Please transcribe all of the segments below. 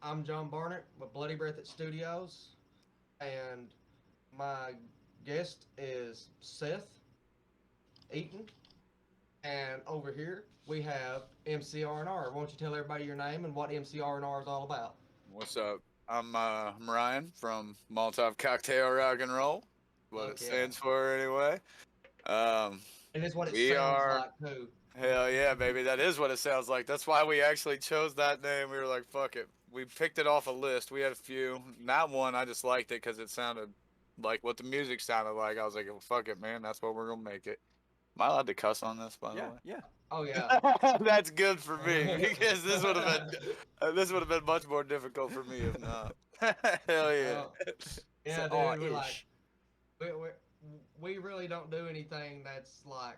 I'm John Barnett with Bloody Breath at Studios, and my guest is Seth Eaton. And over here we have MCRNR. Won't you tell everybody your name and what MCRNR is all about? What's up? I'm Ryan from Molotov Cocktail Rock and Roll. What it Fuck yeah. stands for, anyway. Um, And it's what it we sounds are like too. hell yeah, baby. That is what it sounds like. That's why we actually chose that name. We were like, fuck it. We picked it off a list. We had a few. Not one. I just liked it because it sounded like what the music sounded like. I was like, well, fuck it, man. That's what we're gonna make it. Am I allowed to cuss on this, by the Yeah, way? yeah. Oh yeah. That's good for me because this would have been much more difficult for me if not. Hell yeah. Oh Say yeah, aw dude. We're like ish. we, we, we really don't do anything that's like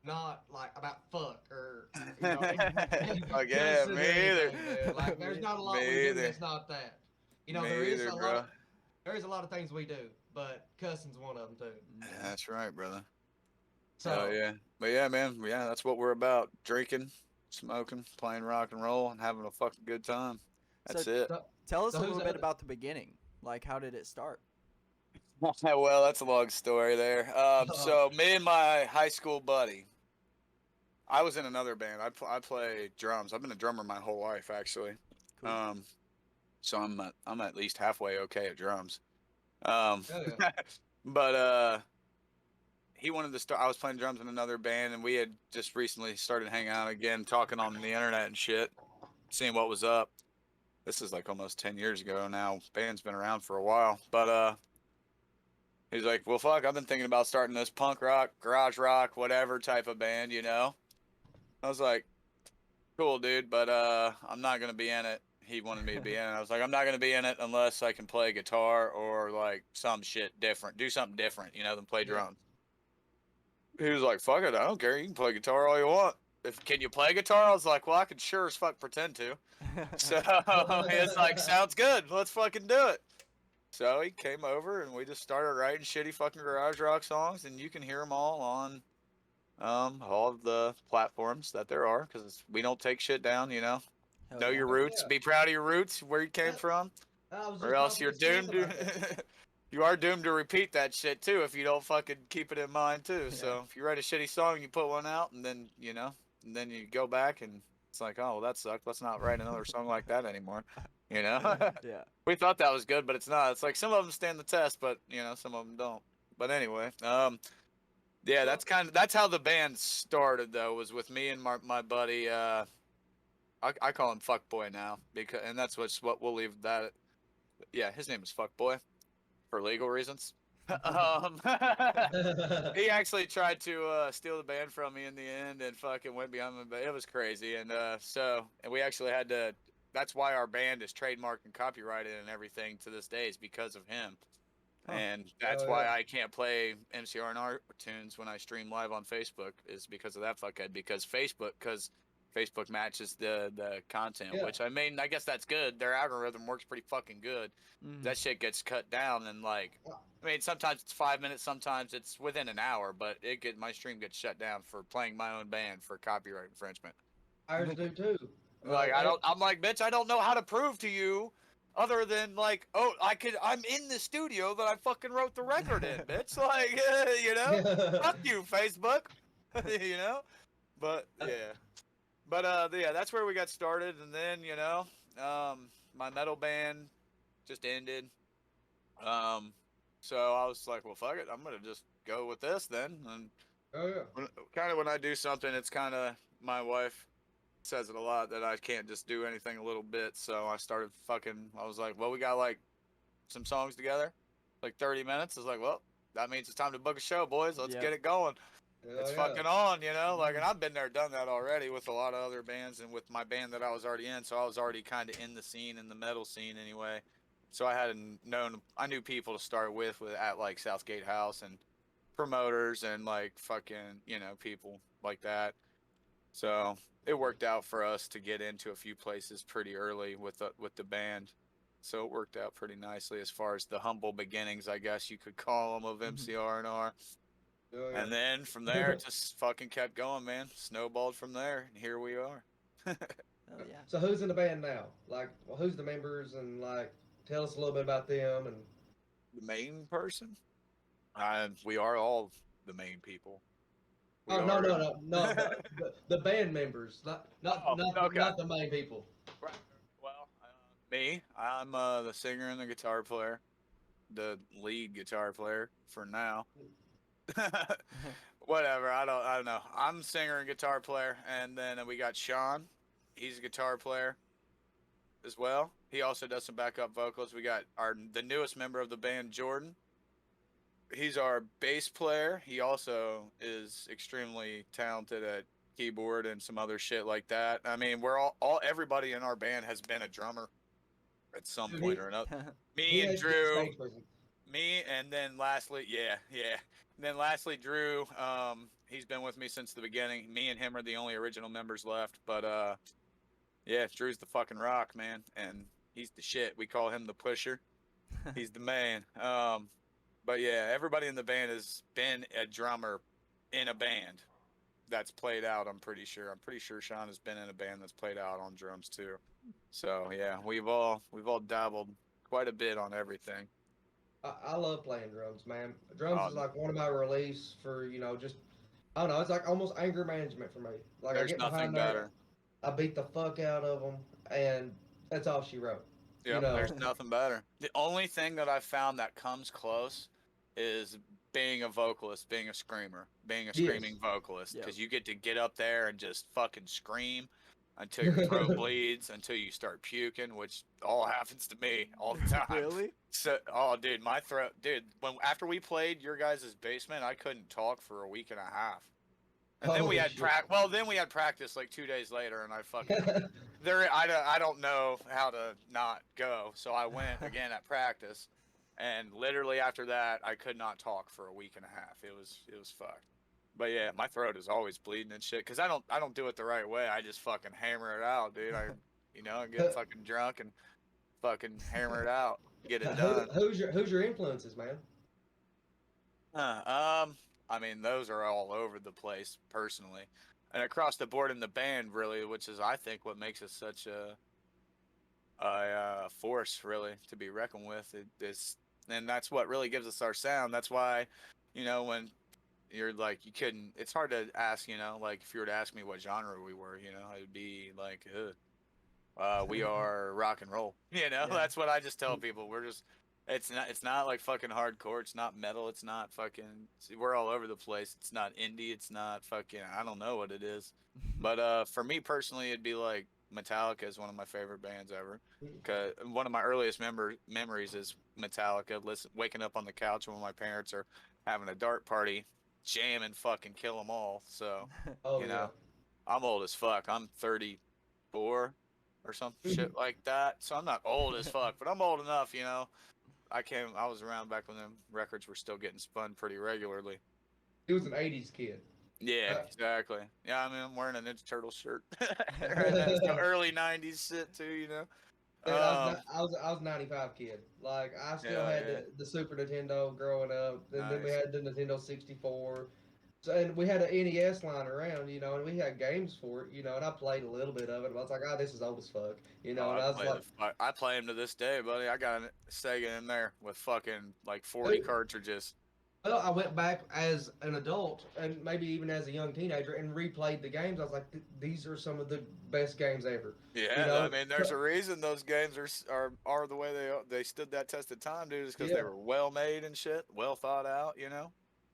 not like about fuck or Fuck yeah, cussing or me either. anything, dude. Like there's Me, not a lot we Me do either. that's not that. There Me is either, a lot bro. of things we do, but cussing's one of them too. yeah. That's right, brother. Hell So yeah. But yeah, man. Yeah, that's what we're about. Drinking, smoking, playing rock and roll, and having a fucking good time. So That's it. so, tell us so a who's little the bit other? about the beginning. Like, how did it start? Well, that's a long story there. So me and my high school buddy, I was in another band. I play drums. I've been a drummer my whole life, actually. Cool. Um, so I'm at least halfway okay at drums. Um, Oh yeah. but he wanted to start. I was playing drums in another band, and we had just recently started hanging out again, talking on the internet and shit, seeing what was up. This is like almost 10 years ago now. Band's been around for a while, but he's like, "Well, fuck, I've been thinking about starting this punk rock, garage rock, whatever type of band, you know." I was like, "Cool, dude, but I'm not gonna be in it." He wanted me to be in it. I was like, "I'm not gonna be in it unless I can play guitar or like some shit different, do something different, than play Yeah. drums." He was like, "Fuck it, I don't care. You can play guitar all you want. If can you play guitar?" I was like, "Well, I can sure as fuck pretend to." So it's like, "Sounds good. Let's fucking do it." So he came over and we just started writing shitty fucking garage rock songs, and you can hear them all on all of the platforms that there are because we don't take shit down. Hell Know yeah. your Oh roots. yeah. Be proud of your roots, where you came That, from, I was or just else talking you're to Seth doomed about that. to. You are doomed to repeat that shit too if you don't fucking keep it in mind too. Yeah. So if you write a shitty song, you put one out, and then and then you go back and it's like, oh, well, that sucked. Let's not write another song like that anymore. You know, Yeah. we thought that was good, but it's not. It's like some of them stand the test, but some of them don't. But anyway, yeah, So that's how the band started though. Was with me and my buddy. I call him Fuckboy now because, and that's what we'll leave that. Yeah, his name is Fuckboy for legal reasons. um, he actually tried to steal the band from me in the end and fucking went beyond me, but it was crazy. And and we actually had to. That's why our band is trademarked and copyrighted and everything to this day is because of him. Huh. And that's oh why yeah. I can't play MCRNR tunes when I stream live on Facebook is because of that fuckhead. Because Facebook matches the content, Yeah. which I mean, I guess that's good. Their algorithm works pretty fucking good. Hmm. That shit gets cut down and like, I mean, sometimes it's 5 minutes, sometimes it's within an hour, but my stream gets shut down for playing my own band for copyright infringement. Ours do too. Like I They don't. I'm like, bitch. I don't know how to prove to you, other than like, oh, I'm in the studio that I fucking wrote the record in, bitch. Like, fuck you, Facebook. you know. But yeah. But yeah, that's where we got started, and then my metal band just ended. Um, so I was like, well, fuck it. I'm gonna just go with this then. And oh yeah. when I do something, it's kind of my wife says it a lot that I can't just do anything a little bit. So I started fucking. I was like, well, we got like some songs together, like 30 minutes. I was like, well, that means it's time to book a show, boys. Let's get Yep. it going. Oh It's yeah. fucking on. Like, and I've been there, done that already with a lot of other bands and with my band that I was already in. So I was already kind of in the scene, in the metal scene anyway. So I knew people to start with at like Southgate House and promoters and like fucking, people like that. So it worked out for us to get into a few places pretty early with the band. So it worked out pretty nicely as far as the humble beginnings, I guess you could call them, of MCRNR. Oh And then from there, yeah. it just fucking kept going, man. Snowballed from there, and here we are. Oh yeah. So who's in the band now? Like, well, who's the members, and like, tell us a little bit about them. And The main person. We are all the main people. We oh no, are. no, no, no, the band members, Oh, okay. not the main people. Right. Well, me. I'm the singer and the guitar player, the lead guitar player for now. Whatever. I don't know. I'm singer and guitar player, and then we got Sean. He's a guitar player as well. He also does some backup vocals. We got the newest member of the band, Jordan. He's our bass player. He also is extremely talented at keyboard and some other shit like that. I mean, we're all everybody in our band has been a drummer at some Dude, point or another. he Me and has to be a Drew, stage presence. me, and then lastly, yeah. And then lastly, Drew. He's been with me since the beginning. Me and him are the only original members left. But yeah, Drew's the fucking rock, man, and he's the shit. We call him the pusher. He's the man. But yeah, everybody in the band has been a drummer in a band that's played out. I'm pretty sure. I'm pretty sure Sean has been in a band that's played out on drums too. So yeah, we've all dabbled quite a bit on everything. I love playing drums, man. Drums is Um, like one of my reliefs for just I don't know. It's like almost anger management for me. Like I there's get nothing behind there, better. I beat the fuck out of them, and that's all she wrote. You Yep, know. there's nothing better. The only thing that I've found that comes close is being a vocalist, being a screamer, being a Yes. screaming vocalist, Yep. because you get to get up there and just fucking scream until your throat bleeds, until you start puking, which all happens to me all the time. Really? So, oh, dude, my throat, dude. After we played your guys' basement, I couldn't talk for a week and a half. And then we Holy had shit. then we had practice like 2 days later, and I fucking I don't know how to not go, so I went again at practice, and literally after that, I could not talk for a week and a half. It was fucked. But yeah, my throat is always bleeding and shit because I don't do it the right way. I just fucking hammer it out, dude. I get fucking drunk and fucking hammer it out, get it done. Who's your influences, man? I mean, those are all over the place personally, and across the board in the band, really, which is I think what makes us such a force really to be reckoned with. And that's what really gives us our sound. That's why, when you're like you couldn't. It's hard to ask, like if you were to ask me what genre we were, it'd be like, we are rock and roll. Yeah. That's what I just tell people. We're just. It's not like fucking hardcore. It's not metal. It's not fucking. See, we're all over the place. It's not indie. It's not fucking. I don't know what it is. But for me personally, it'd be like Metallica is one of my favorite bands ever. Cause one of my earliest memories is Metallica. Waking up on the couch when my parents are having a dart party, jamming fucking Kill 'Em All. So Oh you yeah. know, I'm old as fuck. I'm 34 or some shit like that. So I'm not old as fuck, but I'm old enough. I was around back when them records were still getting spun pretty regularly. He was an '80s kid. Yeah, Uh, exactly. Yeah, I mean, I'm wearing a Ninja Turtle shirt. That's the early '90s shit too. Dude, Um, I was 95 kid. Like I still yeah, had yeah. the Super Nintendo growing up, and then we Nice. had the Nintendo 64. So, and we had an NES lying around, and we had games for it, and I played a little bit of it. But I was like, oh, this is old as fuck, and Oh, I was like, I play them to this day, buddy. I got a Sega in there with fucking like 40 cartridges. well, I went back as an adult and maybe even as a young teenager and replayed the games. I was like, these are some of the best games ever. Yeah, I mean, there's a reason those games are the way they stood that test of time, dude. Is because Yeah. they were well made and shit, well thought out.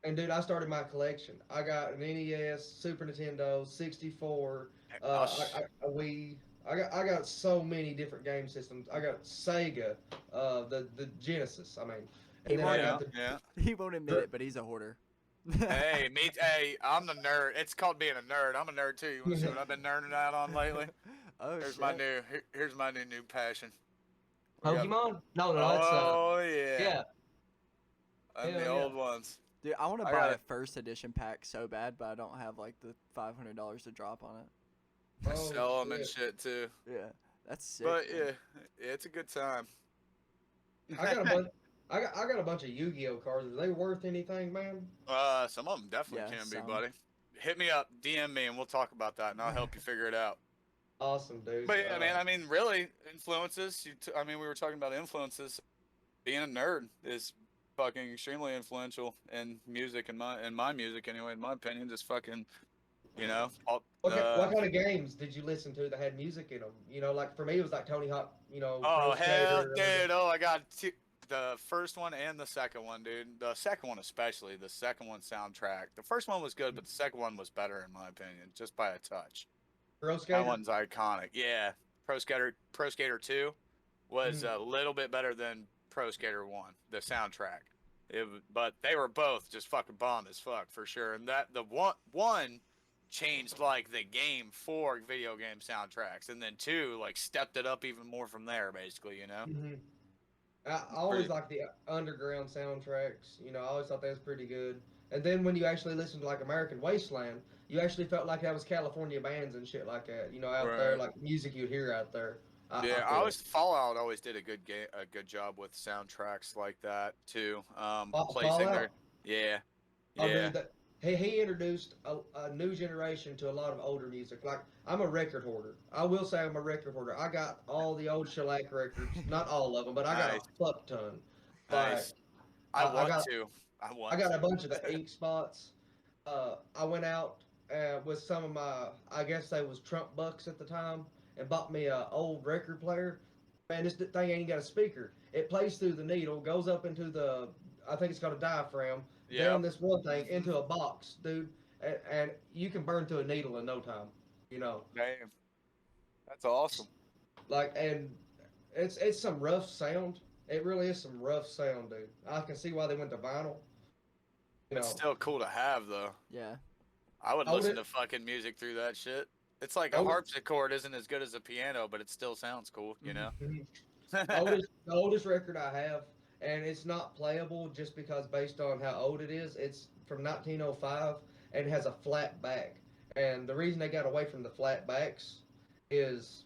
And dude, I started my collection. I got an NES, Super Nintendo, 64, a Wii. I got so many different game systems. I got Sega, the Genesis. I mean, and then I got the Yeah. He won't admit it, but he's a hoarder. Hey, I'm the nerd. It's called being a nerd. I'm a nerd too. You want to see what I've been nerding out on lately? Oh Here's shit. here's my new passion. We got- Pokemon. No, that's Oh yeah. yeah. And the Hell old ones. Dude, I want to I buy got a it. first edition pack so bad, but I don't have like the $500 to drop on it. I Oh, sell them and shit. shit too. Yeah, that's sick. But man. yeah, it's a good time. I got a bunch. I got a bunch of Yu-Gi-Oh cards. Are they worth anything, man? Some of them definitely Yeah, can be, some. buddy. Hit me up, DM me, and we'll talk about that, and I'll help you figure it out. Awesome, dude. But yeah, man, I mean, really, influences. I mean, we were talking about influences. Being a nerd is fucking extremely influential in music, in my music anyway. In my opinion, just fucking, you know, what kind of games did you listen to that had music in them? You know, like for me, it was like Tony Hawk. You know, Pro oh hell, Skater. dude! Oh, I got the first one and the second one, dude. The second one especially. The second one soundtrack. The first one was good, but the second one was better in my opinion, just by a touch. Pro That Skater. one's iconic. Yeah, Pro Skater 2 was a little bit better than Pro Skater 1, the soundtrack. But they were both just fucking bomb as fuck for sure. And that the one changed like the game for video game soundtracks, and then 2 like stepped it up even more from there, basically. You know. I always like the underground soundtracks. You know, I always thought that was pretty good. And then when you actually listen to like American Wasteland, you actually felt like that was California bands and shit like that. You know, out there, like music you'd hear out there. Yeah, I always Fallout always did a good job with soundtracks like that too. Placing Fallout. Yeah. Oh, dude, he introduced a new generation to a lot of older music. Like, I'm a record hoarder. I will say I'm a record hoarder. I got all the old shellac records, not all of them, but I got a fuck ton. Nice. Like, I got a bunch of the ink spots. I went out with some of my, I guess they was Trump bucks at the time, and bought me a old record player. Man, this thing ain't got a speaker. It plays through the needle, goes up into the, I think it's called a diaphragm, down this one thing into a box, dude, and you can burn through a needle in no time. You know. Damn. That's awesome. Like, and it's some rough sound. It really is some rough sound, dude. I can see why they went to vinyl. It's still cool to have, though. Yeah. I would listen to fucking music through that shit. It's like a harpsichord isn't as good as a piano, but it still sounds cool, you know? The oldest record I have, and it's not playable just because based on how old it is. It's from 1905, and it has a flat back. And the reason they got away from the flat backs is,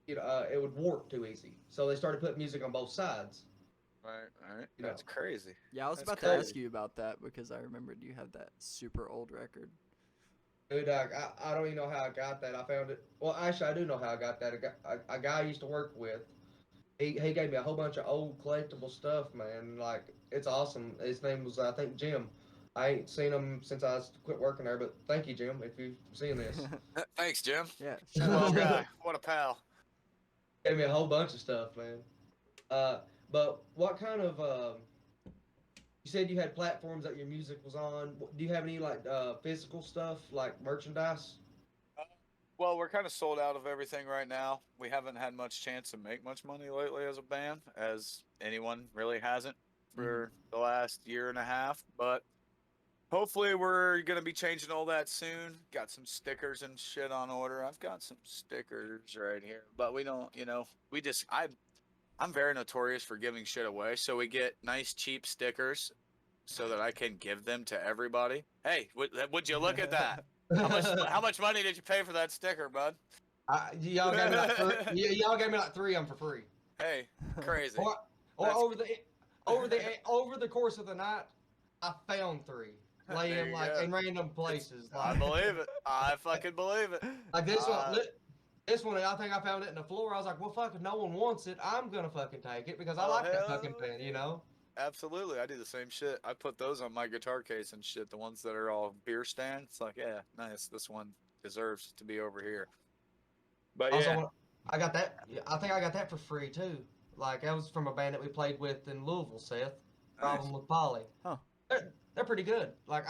you know, it would warp too easy. So they started putting music on both sides. Right. That's crazy. Yeah, I was about to ask you about that because I remembered you had that super old record. Dude, I don't even know how I got that. I found it. Well, actually, I do know how I got that. A guy I used to work with, he gave me a whole bunch of old collectible stuff, man. Like, it's awesome. His name was, I think, Jim. I ain't seen him since I quit working there, but thank you, Jim, if you've seen this. Thanks, Jim. Yeah. Well, guy. What a pal. Gave me a whole bunch of stuff, man. But what kind of, you said you had platforms that your music was on. Do you have any, like, physical stuff, like merchandise? Well, we're kind of sold out of everything right now. We haven't had much chance to make much money lately as a band, as anyone really hasn't for the last year and a half. But hopefully we're going to be changing all that soon. Got some stickers and shit on order. I've got some stickers right here. But we don't, you know, I'm very notorious for giving shit away. So we get nice, cheap stickers so that I can give them to everybody. Hey, would you look at that? How much money did you pay for that sticker, bud? Y'all gave me like y'all gave me like 3 of them for free. Hey, crazy. Or over the course of the night, I found 3 laying like in random places. Like, I believe it. I fucking believe it. Like this one. This one, I think I found it in the floor. I was like, well, fuck, if no one wants it, I'm gonna fucking take it because I like that fucking pen, you know? Absolutely, I do the same shit. I put those on my guitar case and shit, the ones that are all beer stands. It's like, yeah, nice. This one deserves to be over here. But also, I got that. I think I got that for free too. Like, that was from a band that we played with in Louisville, Seth. Problem with Polly. Huh. They're pretty good. Like,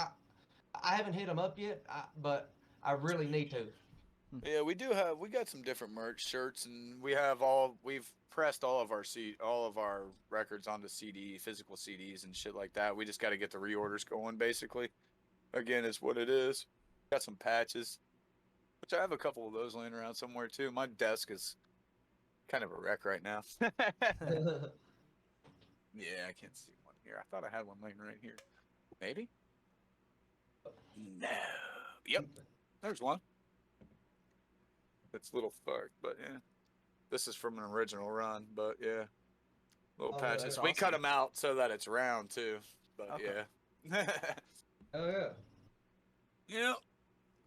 I haven't hit them up yet, but I really need to. Yeah, we got some different merch shirts, and we've pressed all of our records onto physical CDs and shit like that. We just got to get the reorders going, basically. Again, is what it is. Got some patches, which I have a couple of those laying around somewhere too. My desk is kind of a wreck right now. Yeah, I can't see one here. I thought I had one laying right here. Maybe? No. Yep. There's one. It's a little fucked, but yeah. This is from an original run, but yeah. Little patches. We cut them out so that it's round too, but yeah. Oh yeah. Yeah.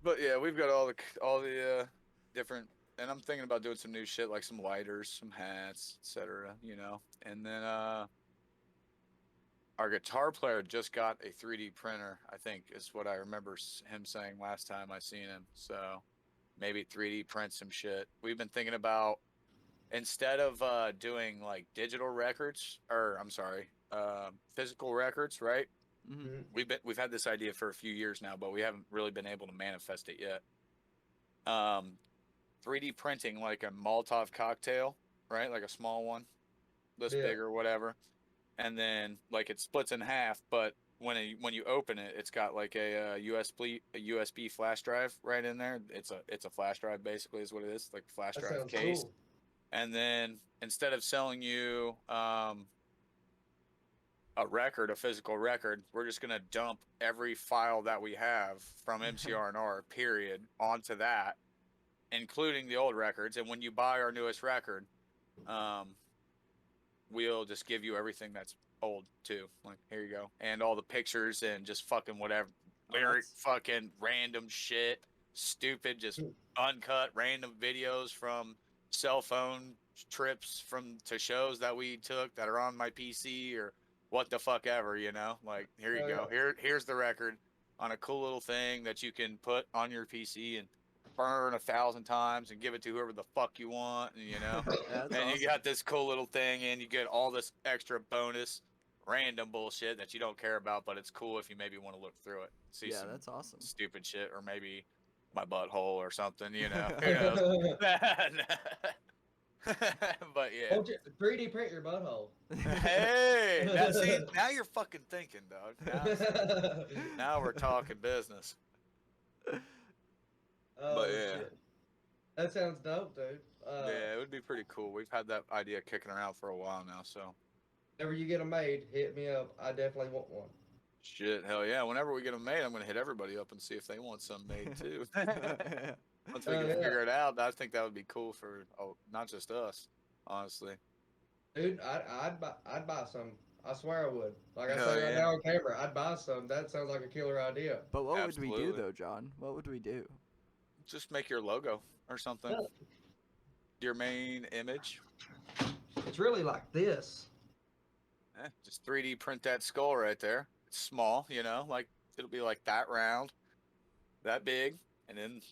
But yeah, we've got all the different and I'm thinking about doing some new shit like some lighters, some hats, etc. You know, and then our guitar player just got a 3D printer. I think is what I remember him saying last time I seen him. So maybe 3D print some shit. We've been thinking about instead of doing like digital records, or I'm sorry, physical records, right? Mm-hmm. We've had this idea for a few years now, but we haven't really been able to manifest it yet. 3D printing like a Molotov cocktail, right? Like a small one, this big or whatever, and then like it splits in half. But when you open it, it's got like a USB flash drive right in there. It's a flash drive basically is what it is, like a flash That drive sounds case. cool. And then instead of selling you a physical record, we're just gonna dump every file that we have from MCRNR period onto that, including the old records. And when you buy our newest record, we'll just give you everything that's old too. Like, here you go, and all the pictures and just fucking whatever, lyric, fucking random shit, stupid, just uncut random videos from cell phone trips to shows that we took that are on my PC or what the fuck ever, you know? Like, here you go. Here's the record on a cool little thing that you can put on your PC and burn 1,000 times and give it to whoever the fuck you want, and, you know. That's and awesome. you got this cool little thing, and you get all this extra bonus random bullshit that you don't care about, but it's cool if you maybe want to look through it, see some that's awesome. stupid shit, or maybe my butthole or something, you know. Who knows? But yeah. Won't you 3D print your butthole? Hey, now you're fucking thinking, dog. Now we're talking business. Oh, But yeah. shit. That sounds dope, dude. Yeah, it would be pretty cool. We've had that idea kicking around for a while now, so. Whenever you get them made, hit me up. I definitely want one. Shit, hell yeah. Whenever we get them made, I'm going to hit everybody up and see if they want some made too. Once we can figure it out, I think that would be cool for not just us, honestly. Dude, I'd buy some. I swear I would. Like I said right now on camera, I'd buy some. That sounds like a killer idea. But what would we do though, John? What would we do? Just make your logo or something. Your main image. It's really like this. Just 3D print that skull right there. It's small, you know, like it'll be like that round, that big, and then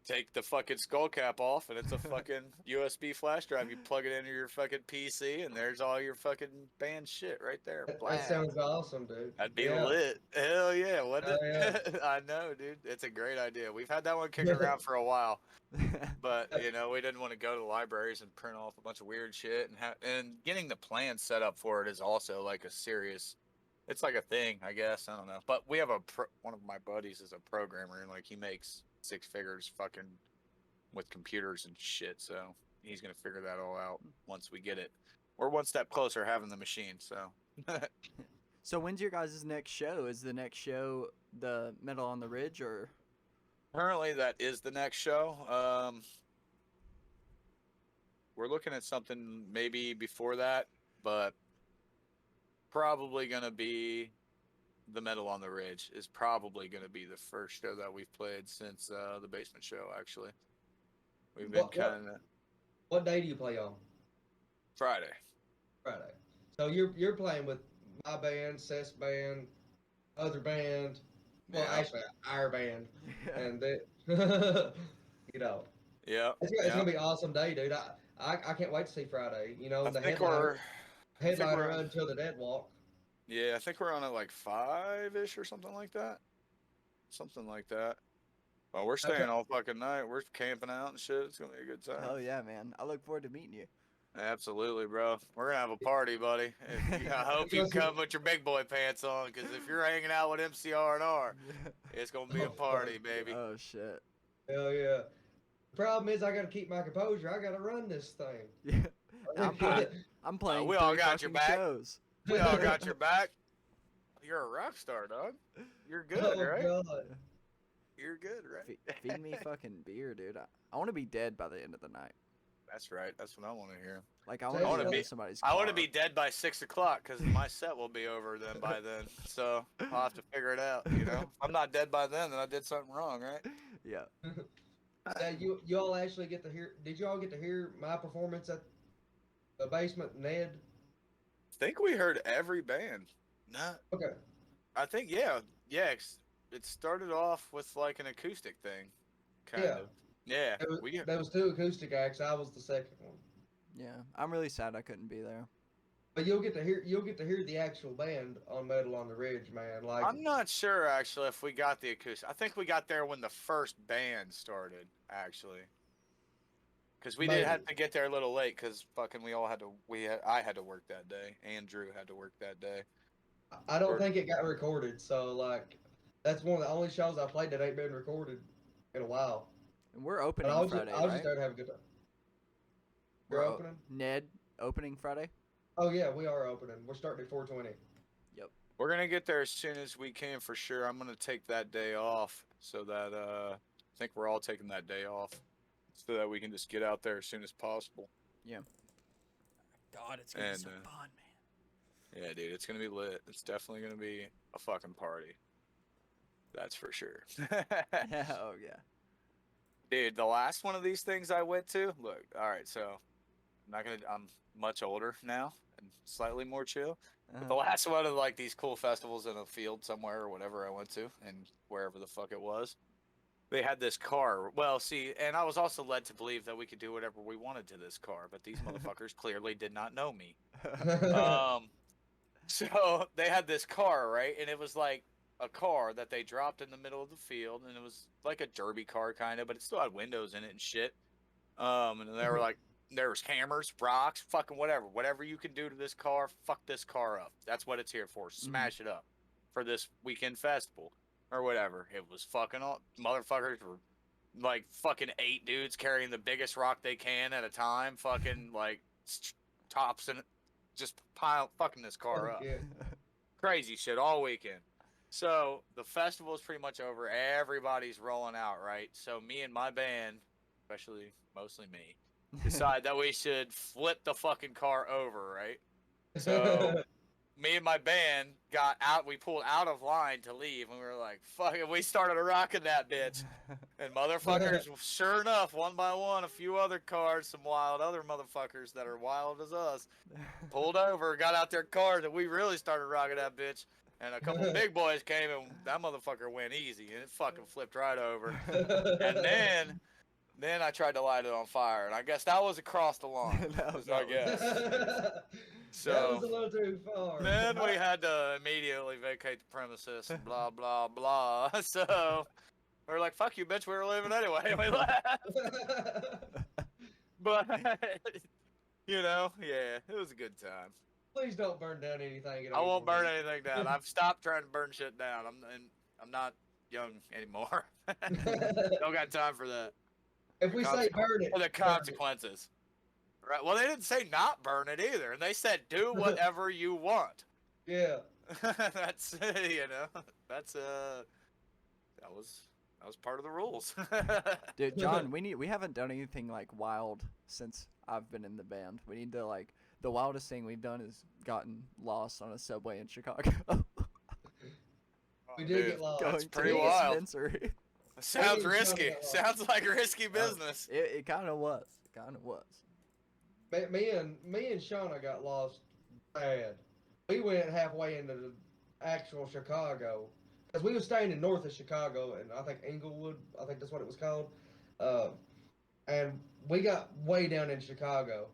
take the fucking skull cap off, and it's a fucking USB flash drive. You plug it into your fucking PC, and there's all your fucking band shit right there. That sounds awesome, dude. That'd be lit. Hell yeah, wouldn't it? Yeah. I know, dude. It's a great idea. We've had that one kicking around for a while, but you know, we didn't want to go to the libraries and print off a bunch of weird shit, and getting the plan set up for it is also like a serious. It's like a thing, I guess. I don't know, but we have one of my buddies is a programmer, and like he makes 6 figures fucking with computers and shit, so he's gonna figure that all out once we get it. We're one step closer having the machine, so. So when's your guys' next show? Is the next show the Metal on the Ridge, or? Currently that is the next show. We're looking at something maybe before that, but probably gonna be the Metal on the Ridge is probably going to be the first show that we've played since the basement show, actually. We've been kind of... What day do you play on? Friday. Friday. So you're playing with my band, Seth's band, other band, well, actually, our band, and that, you know. Yeah. It's going to be an awesome day, dude. I can't wait to see Friday. You know, the headliner until the dead walk. Yeah, I think we're on at like 5-ish or something like that. Something like that. Well, we're staying all fucking night. We're camping out and shit. It's going to be a good time. Oh, yeah, man. I look forward to meeting you. Absolutely, bro. We're going to have a party, buddy. I hope you come with your big boy pants on, because if you're hanging out with MCRNR, it's going to be a party, baby. Oh, shit. Hell yeah. The problem is I got to keep my composure. I got to run this thing. Yeah. I'm playing we all got your back. Shows. We all got your back. You're a rock star, dog. You're good, right? God. You're good, right? Feed me fucking beer, dude. I want to be dead by the end of the night. That's right. That's what I want to hear. Like, I want to be somebody's car. I want to be dead by 6 o'clock, because my set will be over then by then. So I'll have to figure it out, you know? If I'm not dead by then I did something wrong, right? Yeah. you all actually get to hear? Did you all get to hear my performance at the basement, Ned? think we heard every band. No, Okay. I think yeah. It started off with like an acoustic thing, kind Yeah. of. Yeah, we There was 2 acoustic acts. I was the second one. Yeah, I'm really sad I couldn't be there. But you'll get to hear the actual band on Metal on the Ridge, man. Like, I'm not sure actually if we got the acoustic. I think we got there when the first band started, actually. Because we did maybe. have to get there a little late because fucking we all had to. I had to work that day. Andrew had to work that day. I don't Or- think it got recorded. So like, that's one of the only shows I played that ain't been recorded in a while. And we're But opening I was Friday, I was just right? there to have a good time. You're We're o- opening? Ned opening Friday. Oh yeah, we are opening. We're starting at 4:20. We're gonna get there as soon as we can for sure. I'm gonna take that day off so that I think we're all taking that day off so that we can just get out there as soon as possible. God, it's gonna be And, so uh, fun, man. Yeah, dude, it's gonna be lit. It's definitely gonna be a fucking party. That's for sure. Yeah, oh yeah. Dude, the last one of these things I went to, look, all right, so I'm much older now and slightly more chill. But the last one of like these cool festivals in a field somewhere or whatever I went to, and wherever the fuck it was, they had this car. Well, see, and I was also led to believe that we could do whatever we wanted to this car, but these motherfuckers clearly did not know me. So they had this car, right? And it was like a car that they dropped in the middle of the field, and it was like a derby car kind of, but it still had windows in it and shit. And they were like, there was hammers, rocks, fucking whatever you can do to this car, fuck this car up. That's what it's here for. Smash it up for this weekend festival or whatever. It was fucking all motherfuckers were like fucking 8 dudes carrying the biggest rock they can at a time, fucking like tops and just pile fucking this car up. Yeah. Crazy shit all weekend. So the festival is pretty much over. Everybody's rolling out, right? So me and my band, especially mostly me, decide that we should flip the fucking car over, right? So me and my band got out. We pulled out of line to leave, and we were like, "Fuck it!" We started rocking that bitch, and motherfuckers, sure enough, one by one, a few other cars, some wild other motherfuckers that are wild as us, pulled over, got out their cars, and we really started rocking that bitch. And a couple big boys came, and that motherfucker went easy, and it fucking flipped right over. And then I tried to light it on fire, and I guess that was across the line. I guess. So that was a little too far. then we had to immediately vacate the premises and blah blah blah. So we were like, "Fuck you, bitch! We were leaving anyway." And we left. But yeah, it was a good time. Please don't burn down anything. I won't burn anything down. I've stopped trying to burn shit down. I'm not young anymore. Don't got time for that. If we say burn it, For the consequences. Right. Well, they didn't say not burn it either, and they said do whatever you want. Yeah. That's that's that was part of the rules. Dude, John, we haven't done anything like wild since I've been in the band. We need to like the wildest thing we've done is gotten lost on a subway in Chicago. We did get lost. That's Going pretty to the wild. dispensary. Sounds Maybe risky. something Sounds like risky business. It kind of was. Kind of was. Me and Shauna got lost bad. We went halfway into the actual Chicago because we were staying in north of Chicago, and I think Inglewood. I think that's what it was called. And we got way down in Chicago,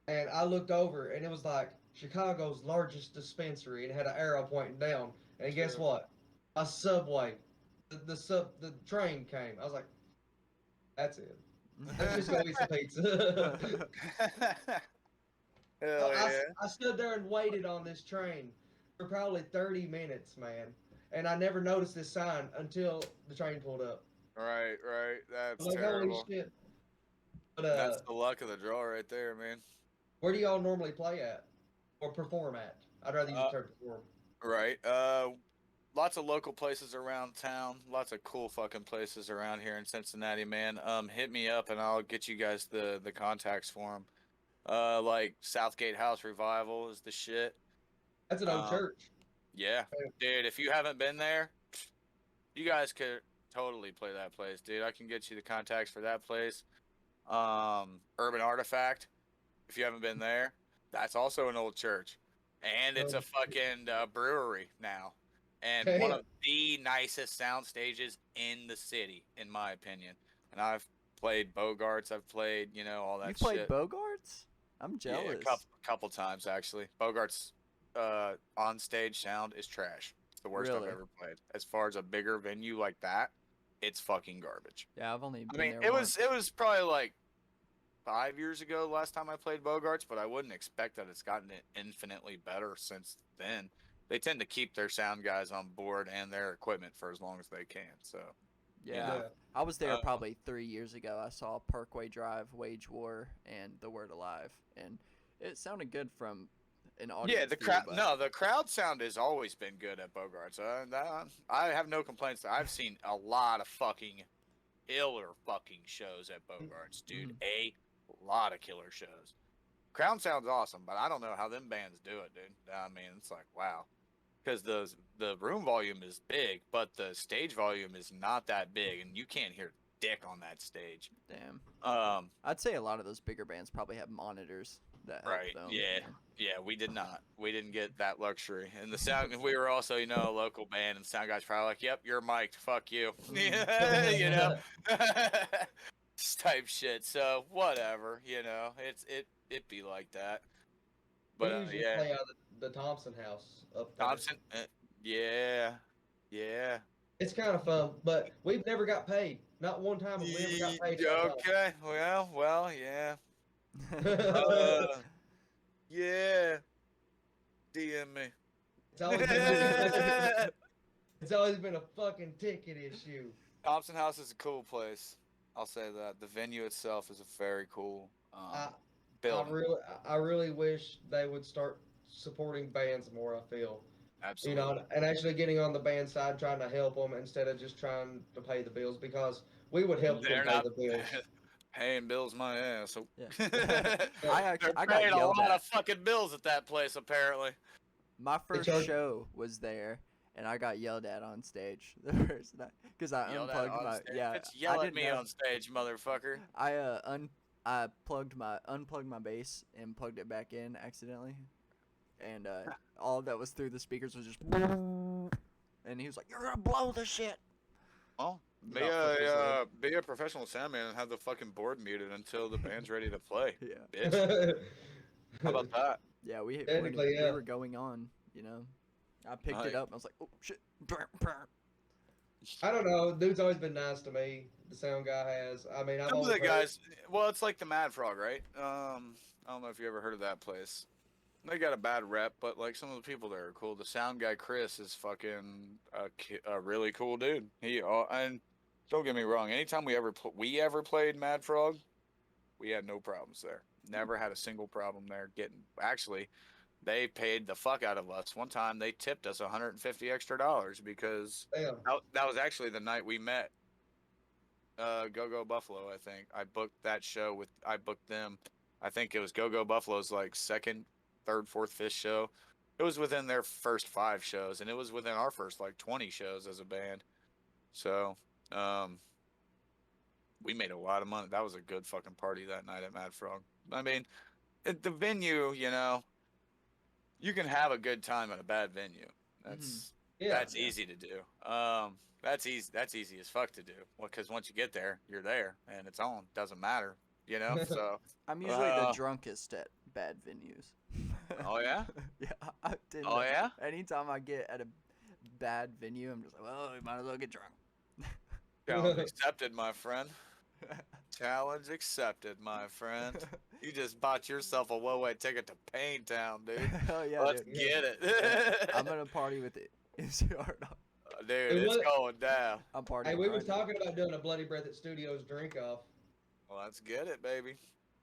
and I looked over, and it was like Chicago's largest dispensary, and it had an arrow pointing down. And guess what? A subway, the train came. I was like, that's it. Let's just go eat some pizza. Hell yeah. I stood there and waited on this train for probably 30 minutes, man. And I never noticed this sign until the train pulled up. Right. That's Like, terrible. holy shit. But, That's the luck of the draw right there, man. where do y'all normally play at? Or perform at? I'd rather use the term perform. Right. Lots of local places around town. Lots of cool fucking places around here in Cincinnati, man. Hit me up and I'll get you guys the contacts for them. Like Southgate House Revival is the shit. That's an old church. Yeah, dude. If you haven't been there, you guys could. totally play that place, dude. I can get you the contacts for that place. Urban Artifact, if you haven't been there, that's also an old church, and it's a Oh, fucking brewery now, and one damn. of the nicest sound stages in the city, in my opinion. And I've played Bogarts, I've played, all that You've played shit. Bogarts? I'm Yeah, a jealous. couple times actually. Bogarts on stage sound is trash. It's the worst I've Really? ever played. As far as a bigger venue like that, it's fucking garbage. Yeah, I've only I been mean, there it once. was probably like 5 years ago last time I played Bogarts, but I wouldn't expect that it's gotten infinitely better since then. They tend to keep their sound guys on board and their equipment for as long as they can. So, Yeah, Yeah. I was there Uh, probably 3 years ago. I saw Parkway Drive, Wage War, and The Word Alive, and it sounded good from an audience yeah, the view, crowd. but No, the crowd sound has always been good at Bogarts. I have no complaints. I've seen a lot of fucking killer fucking shows at Bogarts, dude. Mhm. A lot of killer shows. Crowd sounds awesome, but I don't know how them bands do it, dude. I mean, it's like wow, because the room volume is big, but the stage volume is not that big, and you can't hear dick on that stage. damn. Um, I'd say a lot of those bigger bands probably have monitors that help right, them. yeah, You know? yeah. We did not. We didn't get that luxury. And the sound, we were also, a local band, and the sound guys probably like, "Yep, you're mic'd. Fuck you," you know, type shit. So whatever, it be like that. We But usually yeah, play out of the Thompson house up there. Thompson, yeah, yeah. It's kind of fun, but we've never got paid. Not one time have we ever got paid at all. Okay, well, yeah. Uh, yeah. DM me. It's always been a it's always been a fucking ticket issue. Thompson House is a cool place. I'll say that. The venue itself is a very cool I building. I really wish they would start supporting bands more. I feel, Absolutely. and actually getting on the band side, trying to help them instead of just trying to pay the bills because we would help them They're pay not the bills. paying bills my ass. So Yeah. Yeah. they're I got paying a yelled lot at. of fucking bills at that place, apparently. My They first charge- show was there, and I got yelled at on stage the first night because I Yelled at unplugged on my stage. yeah. Bitch, I yell at didn't me know. on stage, motherfucker. I unplugged my bass and plugged it back in accidentally, and all that was through the speakers was just, and he was like, "You're gonna blow the shit." Well, be About flipped his lid. be a professional soundman and have the fucking board muted until the band's ready to play. Yeah, Bitch. How about that? yeah. Technically, We yeah. were going on. I picked it Like, up and I was like, "Oh shit!" I don't know. Dude's always been nice to me. The sound guy has. I mean, I've some of always the heard. guys, well, it's like the Mad Frog, right? I don't know if you ever heard of that place. They got a bad rep, but like some of the people there are cool. The sound guy Chris is fucking a really cool dude. And don't get me wrong. Anytime we ever played Mad Frog, we had no problems there. Never had a single problem there. Actually, they paid the fuck out of us. One time they tipped us $150 extra because Damn. that was actually the night we met. Go Go Buffalo, I think. I booked them. I think it was Go Go Buffalo's like second, third, fourth, fifth show. It was within their first 5 shows, and it was within our first like 20 shows as a band. So, we made a lot of money. That was a good fucking party that night at Mad Frog. I mean, at the venue, you can have a good time at a bad venue. That's Yeah. that's easy to do. That's easy. That's easy as fuck to do. Well, because once you get there, you're there, and it's on. Doesn't matter, So, I'm usually the Uh, drunkest at bad venues. oh yeah, Yeah, I tend oh to- yeah. Anytime I get at a bad venue, I'm just like, well, we might as well get drunk. Challenge accepted, my friend. Challenge accepted, my friend. You just bought yourself a one-way ticket to Pain Town, dude. Hell yeah, Let's dude. get it. I'm gonna party with it. MCRNR. Dude, It it's was- going down. I'm partying. Hey, we was right now. talking about doing a Bloody Breath at Studios drink off. Well, let's get it, baby.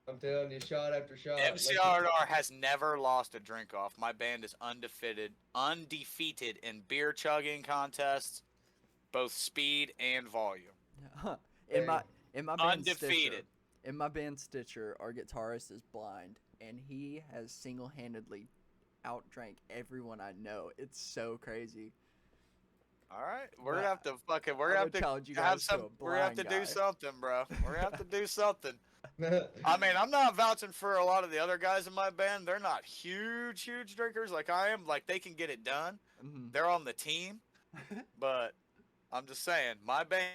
I'm telling you, shot after shot. MCRNR has never lost a drink off. My band is undefeated in beer chugging contests, both speed and volume. in my band Stitcher, Undefeated. in my band Stitcher, our guitarist is blind, and he has single-handedly outdrank everyone I know. It's so crazy. All right, we're But gonna have to fucking, we're I'm gonna have gonna to challenge you have guys to some, a we're gonna have to blind do guy. something, bro. We're gonna have to do something. I mean, I'm not vouching for a lot of the other guys in my band. They're not huge drinkers like I am. Like, they can get it done. Mhm. They're on the team, but I'm just saying, my band,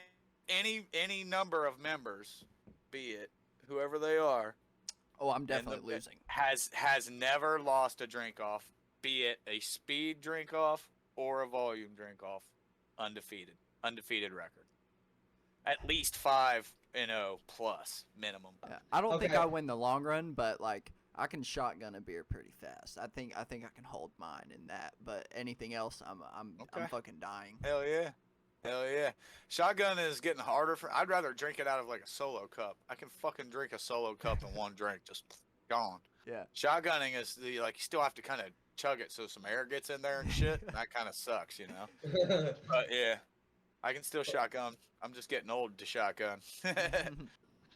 any number of members, be it whoever they are, Oh, I'm and definitely losing. has never lost a drink off, be it a speed drink off or a volume drink off, undefeated record, at least 5-0 plus minimum. Yeah. I don't think Okay. I win the long run, but like I can shotgun a beer pretty fast. I think I can hold mine in that, but anything else, I'm Okay. fucking dying. Hell yeah. Hell yeah. Shotgun is getting harder for. I'd rather drink it out of like a solo cup. I can fucking drink a solo cup in one drink, just gone. Yeah. Shotgunning is the, like, you still have to kind of chug it so some air gets in there and shit. And that kind of sucks, you know? But yeah, I can still shotgun. I'm just getting old to shotgun.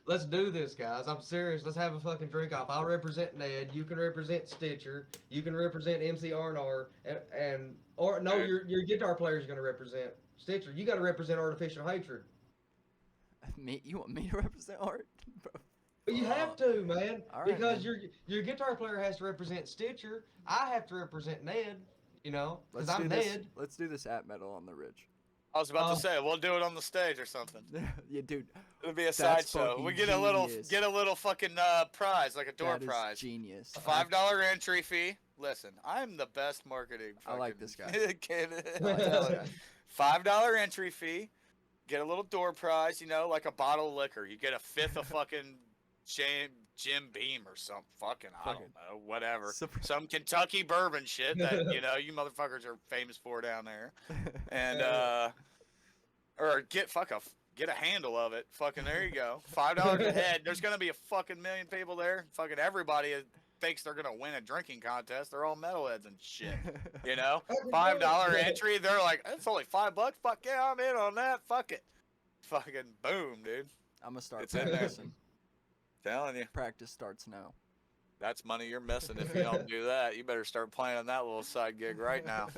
Let's do this, guys. I'm serious. Let's have a fucking drink off. I'll represent Ned. You can represent Stitcher. You can represent MCRNR. Or no, Dude. your guitar player's gonna represent Stitcher. You got to represent Artificial Hatred. Me? You want me to represent Art? Bro. But you have to, man, All right, because man. your guitar player has to represent Stitcher. I have to represent Ned. You know, because Let's do I'm this. Ned. Let's do this at Metal on the Ridge. I was about to say, we'll do it on the stage or something. Yeah, dude. It'll be a That's sideshow. fucking We get genius. a little fucking prize, like a door That is prize. genius. $5 entry fee. Listen, I'm the best marketing. I like this guy. Kid. I like this guy. $5 entry fee. Get a little door prize, you know, like a bottle of liquor. You get a fifth of fucking Jim Beam or some fucking, I don't know, whatever. Some Kentucky bourbon shit that, you know, you motherfuckers are famous for down there. And, or get a handle of it. Fucking, there you go. $5 a head. There's going to be a fucking million people there. Fucking everybody thinks they're going to win a drinking contest. They're all metalheads and shit. You know? $5 entry. They're like, it's only $5. Fuck yeah, I'm in on that. Fuck it. Fucking boom, dude. I'm gonna start It's in there. practicing. Telling you. Practice starts now. That's money you're missing if you don't do that. You better start planning that little side gig right now.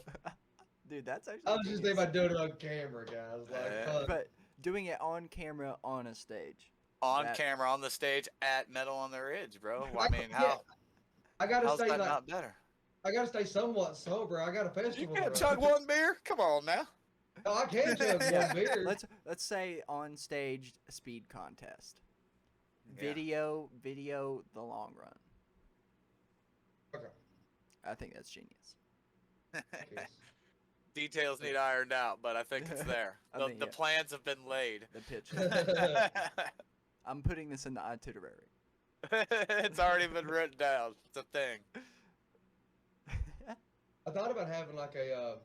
Dude, that's actually. I was just genius. thinking about doing it on camera, guys. Like, Yeah. fuck. But doing it on camera on a stage. On That- camera, on the stage, at Metal on the Ridge, bro. Well, I I- mean, yeah. I gotta how's stay that like not better? I gotta stay somewhat sober. I got a You festival. can't to chug run. one beer? Come on now. Oh, I can chug one beer. Let's say on stage speed contest. Yeah. Video the long run. Okay. I think that's genius. Yes. Details need ironed out, but I think it's there. I The, think, the yeah. plans have been laid. The pitch. I'm putting this in the itinerary. It's already been written down. It's a thing. I thought about having like a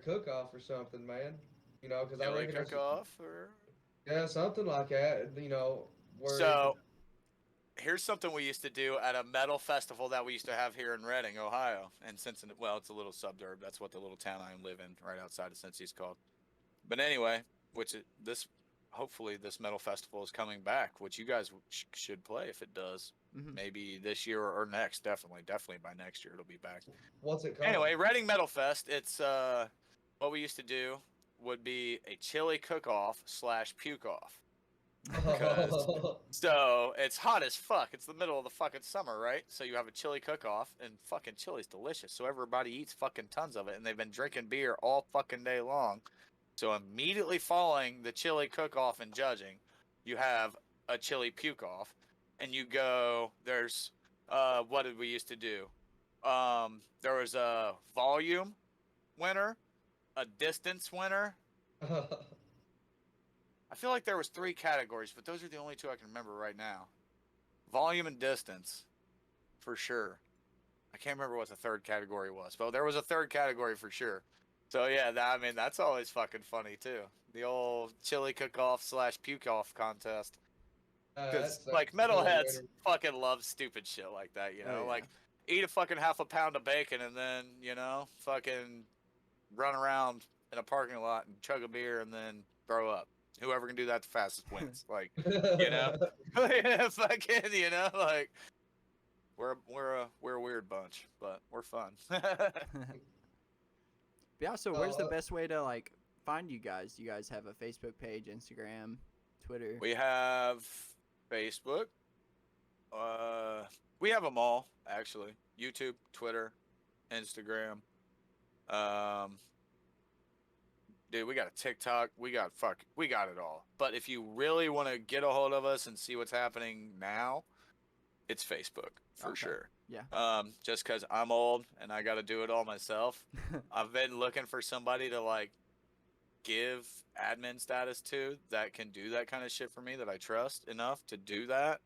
cook-off or something, man. You know, because I Chili reckon that's- cook-off, or... Yeah, something like that. You know, where So, here's something we used to do at a metal festival that we used to have here in Reading, Ohio. And Cincinnati, well, it's a little suburb. That's what the little town I live in, right outside of Cincy, is called. But anyway, hopefully this metal festival is coming back, which you guys should play if it does. Mhm. Maybe this year or next. Definitely by next year it'll be back. what's it called? Anyway, Reading Metal Fest. It's what we used to do would be a chili cook-off / puke-off. So it's hot as fuck. It's the middle of the fucking summer, right? So you have a chili cook-off, and fucking chili's delicious. So everybody eats fucking tons of it, and they've been drinking beer all fucking day long. So immediately following the chili cook-off and judging, you have a chili puke-off, and you go. There's what did we used to do? There was a volume winner, a distance winner. I feel like there was 3 categories, but those are the only 2 I can remember right now. Volume and distance, for sure. I can't remember what the 3rd category was, but there was a 3rd category for sure. So yeah, that's always fucking funny too. The old chili cook-off / puke-off contest. Because like metalheads fucking love stupid shit like that, you know, Oh, yeah. like eat a fucking half a pound of bacon and then, you know, fucking run around in a parking lot and chug a beer and then throw up. Whoever can do that the fastest wins. Like, you know, fucking, you know, like we're a weird bunch, but we're fun. Yeah, so where's the Uh, best way to like find you guys? Do you guys have a Facebook page, Instagram, Twitter? We have Facebook. Uh, we have them all actually. YouTube, Twitter, Instagram. Um, dude, we got a TikTok. We got it all. But if you really want to get a hold of us and see what's happening now, it's Facebook for Okay. sure. Yeah. Just because I'm old and I got to do it all myself. I've been looking for somebody to like give admin status to that can do that kind of shit for me that I trust enough to do that.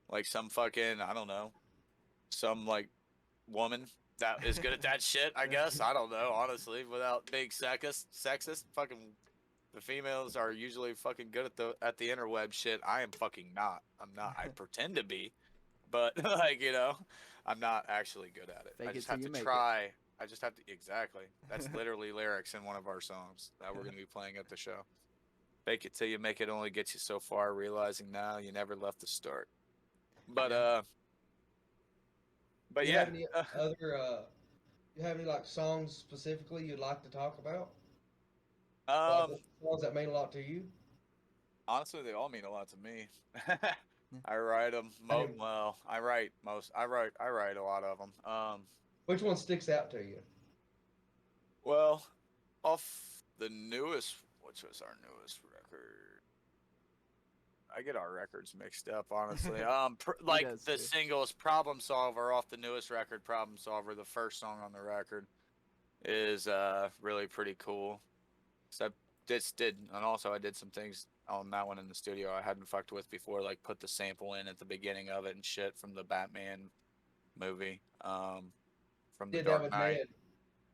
Like some fucking, I don't know, some like woman that is good at that shit, I guess. I don't know, honestly, without being sexist. Fucking the females are usually fucking good at the interweb shit. I am fucking not. I'm not. I pretend to be, but like, I'm not actually good at it. Fake I it just till have you to make it. try. I just have to exactly. That's literally lyrics in one of our songs that we're gonna be playing at the show. Fake it till you make it only gets you so far, realizing now you never left the start. But Yeah. but you yeah. have any other you have any like songs specifically you'd like to talk about? Like Um, songs that mean a lot to you? honestly, they all mean a lot to me. Yeah. I write them. Hey, Well, I write most. I write a lot of them. which one sticks out to you? Well, off the newest, which was our newest record. I get our records mixed up, honestly. Like does the too. singles "Problem Solver" off the newest record, "Problem Solver," the first song on the record, is really pretty cool. So and also I did some things on that one in the studio I hadn't fucked with before, like put the sample in at the beginning of it and shit from the Batman movie, from The Did that Dark with Knight. Ned.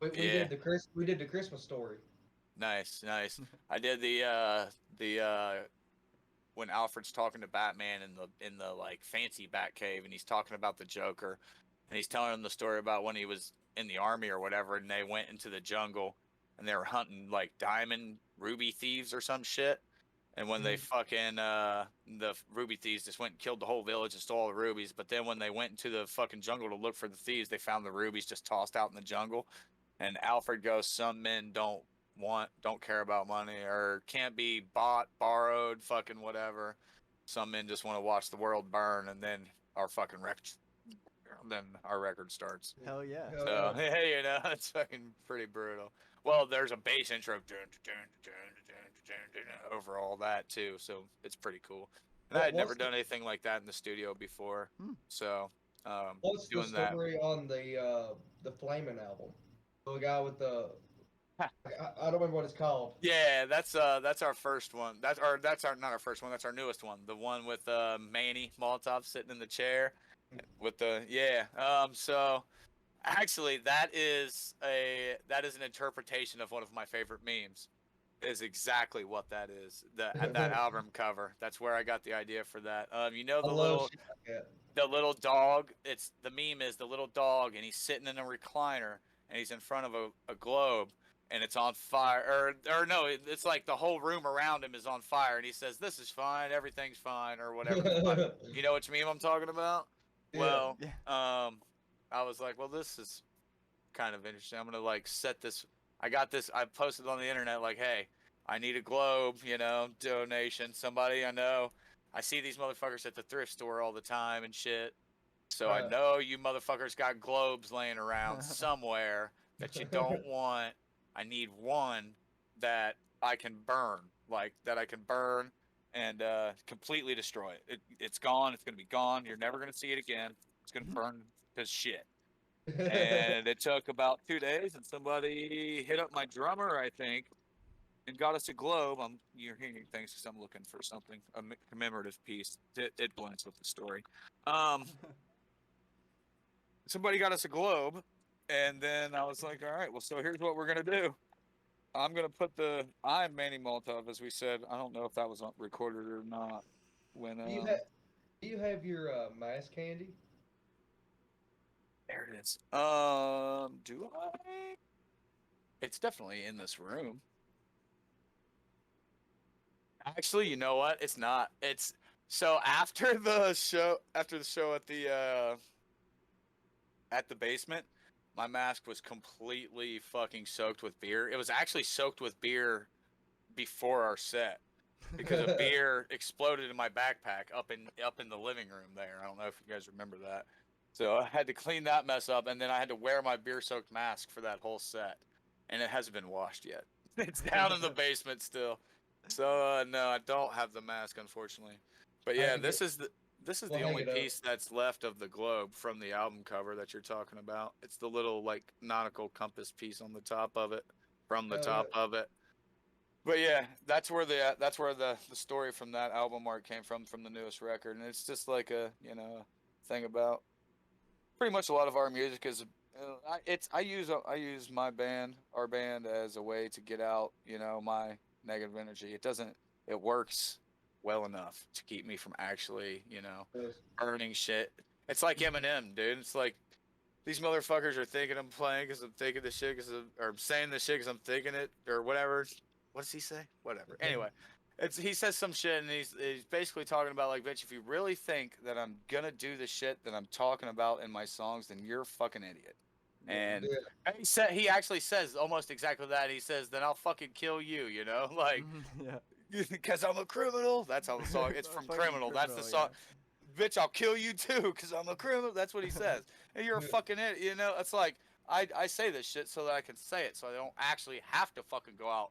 We Yeah, did the Christmas story. nice, nice. I did the when Alfred's talking to Batman in the like fancy Batcave, and he's talking about the Joker, and he's telling him the story about when he was in the army or whatever, and they went into the jungle and they were hunting like diamond ruby thieves or some shit. And when they Mhm. fucking the ruby thieves just went and killed the whole village and stole all the rubies, but then when they went into the fucking jungle to look for the thieves, they found the rubies just tossed out in the jungle. And Alfred goes, "Some men don't care about money or can't be bought, borrowed, fucking whatever. Some men just want to watch the world burn." And then our record starts. Hell yeah. Hell So yeah. hey, it's fucking pretty brutal. Well, there's a bass intro over all that too, so it's pretty cool. And I What had never what's the done anything like that in the studio before, Hmm. so what's the doing that. story on the Flamin' album? The guy with the I don't remember what it's called. Yeah, that's our first one. That's our not our first one. That's our newest one. The one with Manny Molotov sitting in the chair with the yeah. So actually, that is an interpretation of one of my favorite memes. Is exactly what that is. That album cover. That's where I got the idea for that. I love shit like that. the little dog. It's the meme is the little dog, and he's sitting in a recliner, and he's in front of a globe, and it's on fire. Or no, it's like the whole room around him is on fire, and he says, "This is fine. Everything's fine," or whatever the fuck. You know which meme I'm talking about? Yeah. Well, Yeah. I was like, well, this is kind of interesting. I'm gonna like set this. I got this. I posted on the internet like, hey, I need a globe, donation. Somebody I know. I see these motherfuckers at the thrift store all the time and shit. So I know you motherfuckers got globes laying around somewhere that you don't want. I need one that I can burn, like that I can burn and completely destroy it. It's gone. It's gonna be gone. You're never gonna see it again. It's gonna burn to shit. And it took about 2 days, and somebody hit up my drummer, I think, and got us a globe. You're hearing things because I'm looking for something, a commemorative piece. It blends with the story. Somebody got us a globe, and then I was like, all right, well, so here's what we're gonna do. I'm gonna put I'm Manny Molotov, as we said. I don't know if that was recorded or not. When Do you have your mask candy? there it is. Do I? It's definitely in this room. Actually, you know what? It's not. It's so after the show at the basement, my mask was completely fucking soaked with beer. It was actually soaked with beer before our set because a beer exploded in my backpack up in the living room there. I don't know if you guys remember that. So I had to clean that mess up, and then I had to wear my beer-soaked mask for that whole set, and it hasn't been washed yet. It's down in the basement still. So no, I don't have the mask, unfortunately. But yeah, this is the only piece that's left of the globe from the album cover that you're talking about. It's the little like nautical compass piece on the top of it, from the top of it. But yeah, that's where the story from that album art came from the newest record, and it's just like a thing about pretty much a lot of our music is I use our band as a way to get out my negative energy. It works well enough to keep me from actually earning shit. It's like Eminem, dude. It's like these motherfuckers are thinking I'm playing because I'm thinking the shit or I'm saying the shit because I'm thinking it or whatever. What does he say? Whatever. Anyway, he says some shit and he's basically talking about like, bitch, if you really think that I'm gonna do the shit that I'm talking about in my songs, then you're a fucking idiot. And he actually says almost exactly that. He says, then I'll fucking kill you, like, because I'm a criminal. That's how the song. It's from Criminal. That's the song. Yeah. Bitch, I'll kill you too, because I'm a criminal. That's what he says. And you're a fucking idiot. It's like I say this shit so that I can say it, so I don't actually have to fucking go out.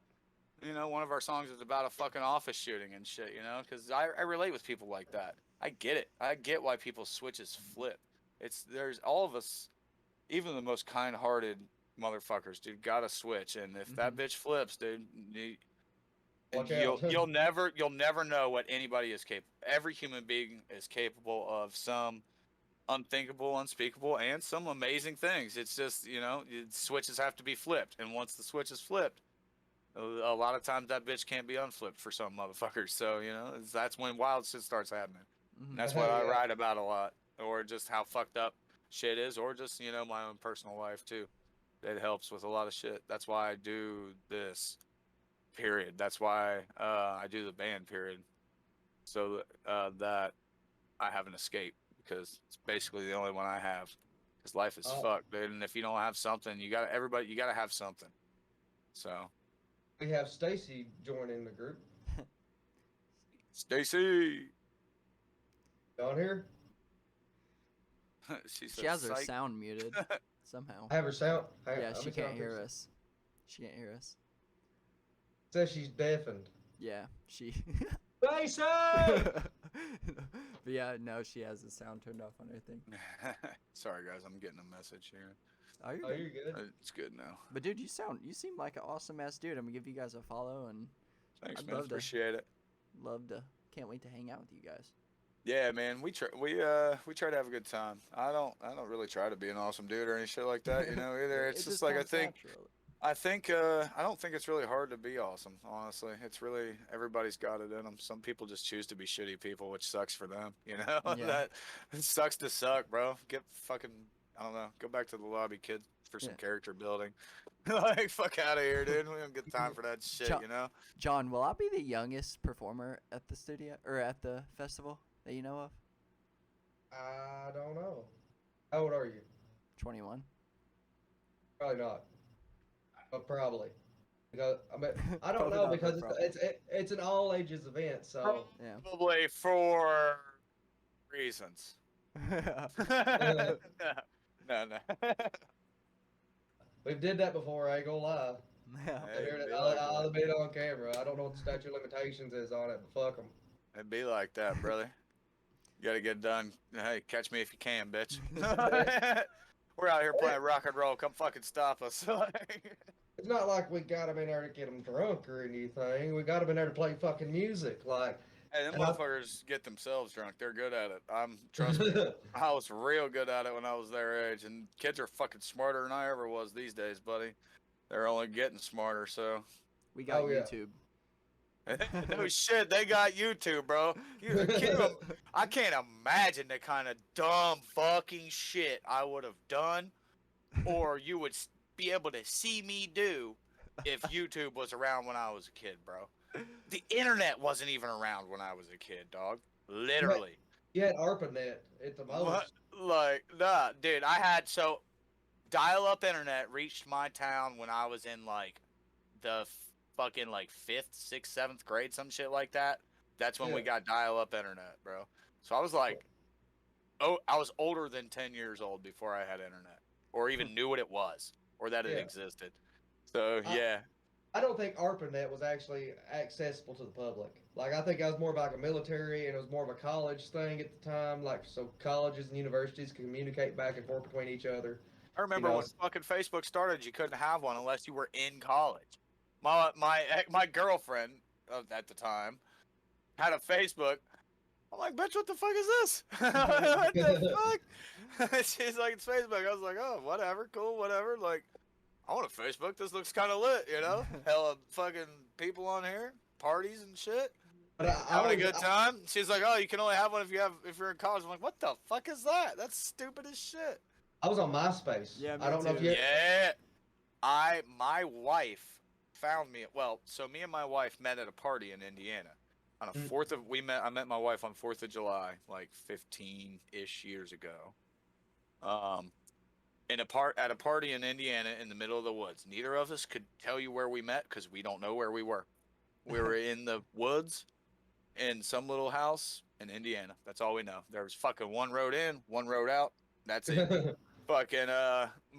One of our songs is about a fucking office shooting and shit, because I relate with people like that. I get it. I get why people's switches flip. There's all of us, even the most kind-hearted motherfuckers, dude, gotta switch. And if that bitch flips, dude, you'll never know what anybody is capable. Every human being is capable of some unthinkable, unspeakable, and some amazing things. It's just, switches have to be flipped. And once the switch is flipped, a lot of times that bitch can't be unflipped for some motherfuckers. So, that's when wild shit starts happening. And that's what I write about a lot. Or just how fucked up shit is. Or just, my own personal life, too. It helps with a lot of shit. That's why I do this, period. That's why I do the band, period. So that I have an escape. Because it's basically the only one I have. Because life is fucked, dude. And if you don't have something, you gotta have something. So... We have Stacy joining the group. Stacy, on here? She has her sound muted somehow. I have her sound. Yeah, she can't hear us. She can't hear us. Says she's deafened. Yeah, she. Stacy! But yeah, no, she has the sound turned off on her thing. Sorry, guys, I'm getting a message here. Oh, you're good. It's good now. But dude, you seem like an awesome ass dude. I'm gonna give you guys a follow, and thanks, man. Appreciate it. Can't wait to hang out with you guys. Yeah, man. We try to have a good time. I don't really try to be an awesome dude or any shit like that, either. It's just like I don't think it's really hard to be awesome, honestly. It's really, everybody's got it in them. Some people just choose to be shitty people, which sucks for them, Yeah. That it sucks to suck, bro. Get fucking, I don't know, go back to the lobby, kid, for some character building. Like, fuck out of here, dude. We don't get time for that shit, John, will I be the youngest performer at the studio, or at the festival that you know of? I don't know. How old are you? 21. Probably not. But probably. Because I don't know, because it's an all ages event, so probably for reasons. No. We did that before, I ain't gonna lie. I'll admit it on camera. I don't know what the statute of limitations is on it, but fuck them. It'd be like that, brother. You gotta get done. Hey, catch me if you can, bitch. We're out here playing rock and roll. Come fucking stop us. It's not like we got them in there to get them drunk or anything. We got them in there to play fucking music. Like, hey, them motherfuckers get themselves drunk. They're good at it. Trust me. I was real good at it when I was their age, and kids are fucking smarter than I ever was these days, buddy. They're only getting smarter, so. We got YouTube. No shit, they got YouTube, bro. I can't imagine the kind of dumb fucking shit I would have done, or you would be able to see me do if YouTube was around when I was a kid, bro. The internet wasn't even around when I was a kid, dog. Literally. You had ARPANET at the most. Like, nah, dude, dial-up internet reached my town when I was in like the fucking like 5th, 6th, 7th grade, some shit like that. That's when we got dial-up internet, bro. So I was like, I was older than 10 years old before I had internet, or even knew what it was, or that it existed. So yeah. I don't think ARPANET was actually accessible to the public. Like, I think I was more of like a military, and it was more of a college thing at the time. Like, so colleges and universities could communicate back and forth between each other. I remember when fucking Facebook started, you couldn't have one unless you were in college. My girlfriend at the time had a Facebook. I'm like, bitch, what the fuck is this? What the fuck? She's like, it's Facebook. I was like, oh, whatever, cool, whatever. Like, I want a Facebook. This looks kind of lit, you know? Hella fucking people on here, parties and shit. But Having a good time. She's like, oh, you can only have one if you're in college. I'm like, what the fuck is that? That's stupid as shit. I was on MySpace. Yeah, I don't know if you. Yeah. My wife found me. Well, so me and my wife met at a party in Indiana. On a I met my wife on 4th of July, like 15-ish years ago. At a party in Indiana in the middle of the woods. Neither of us could tell you where we met because we don't know where we were. We were in the woods in some little house in Indiana. That's all we know. There was fucking one road in, one road out. That's it. Fucking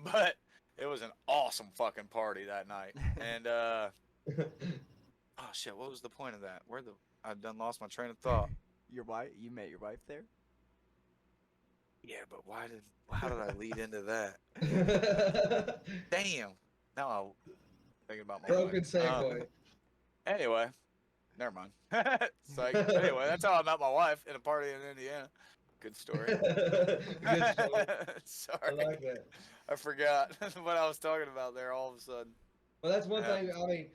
but it was an awesome fucking party that night. And oh shit, what was the point of that? I done lost my train of thought. Your wife? You met your wife there? Yeah, but how did I lead into that? Damn. Now I'm thinking about my Broken wife. segue. Anyway, never mind. It's like, anyway, that's how I met my wife in a party in Indiana. Good story. Good story. Sorry. I like that. I forgot what I was talking about there all of a sudden. Well, that's one thing. I mean,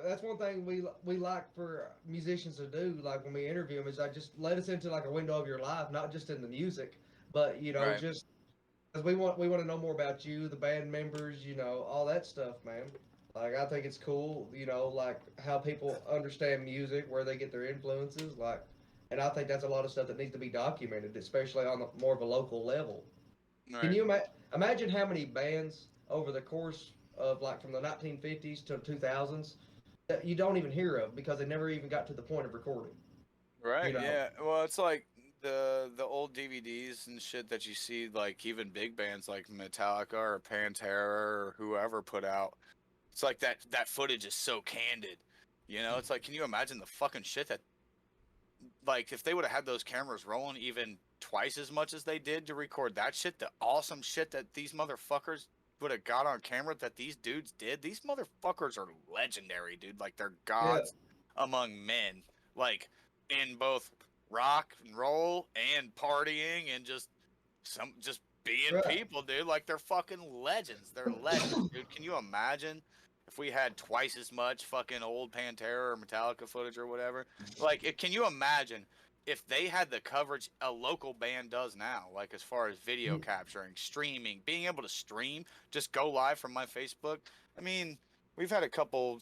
that's one thing we like for musicians to do. Like when we interview them, is like just let us into like a window of your life, not just in the music, but you know, Right. just because we want to know more about you, the band members, you know, all that stuff, man. Like I think it's cool, you know, like how people understand music, where they get their influences, like, and I think that's a lot of stuff that needs to be documented, especially on more of a local level. Right. Can you imagine how many bands over the course of like from the 1950s to 2000s that you don't even hear of because they never even got to the point of recording? Right. You know? Yeah. Well, it's like the old DVDs and shit that you see, like even big bands like Metallica or Pantera or whoever put out. It's like that footage is so candid. You know, it's like, can you imagine the fucking shit that, like, if they would have had those cameras rolling even twice as much as they did to record that shit, the awesome shit that these motherfuckers would have got on camera that these dudes did. These motherfuckers are legendary, dude. Like, they're gods among men. Like, in both rock and roll and partying and just being people, dude. Like, they're fucking legends. They're legends, dude. Can you imagine if we had twice as much fucking old Pantera or Metallica footage or whatever? Like, can you imagine if they had the coverage a local band does now, like as far as video capturing, streaming, being able to stream, just go live from my Facebook? I mean, we've had a couple